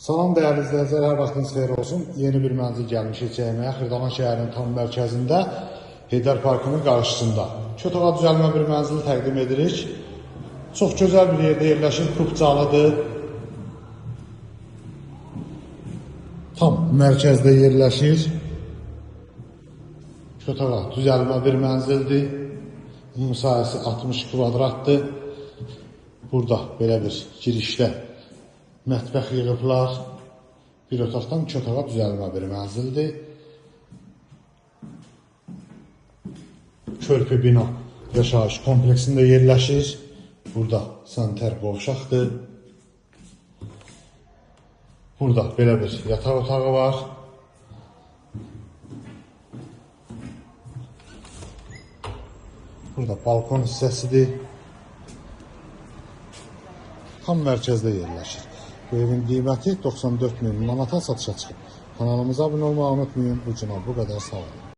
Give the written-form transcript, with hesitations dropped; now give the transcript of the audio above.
Salam değerli izləyicilər, hər vaxtınız xeyir olsun. Yeni bir mənzil gəlmişik çəkməyə. Xırdalan şəhərinin tam mərkəzində, Heydər Parkının qarşısında. Çotağa düzəlmə bir mənzil təqdim edirik. Çox gözəl bir yerdə yerləşir, Kupcalıdır. Tam mərkəzdə yerləşir. Çotağa düzəlmə bir mənzildir. Bunun sahəsi 60 kvadratdır. Burada belə bir girişdə mətbəx yığıblar. Bir otaqdan 2 otağa düzəlmə bir mənzildir. Körpü bina yaşayış kompleksində yerləşir. Burada sanitar qovşaqdır. Burada belə bir yataq otağı var. Burada balkon hissəsidir. Tam mərkəzdə yerləşir. Bu evin qiyməti 94 min manata satışa çıxıb. Kanalımıza abunə olmağı unutmayın. Bu günə bu qədər, sağ olun.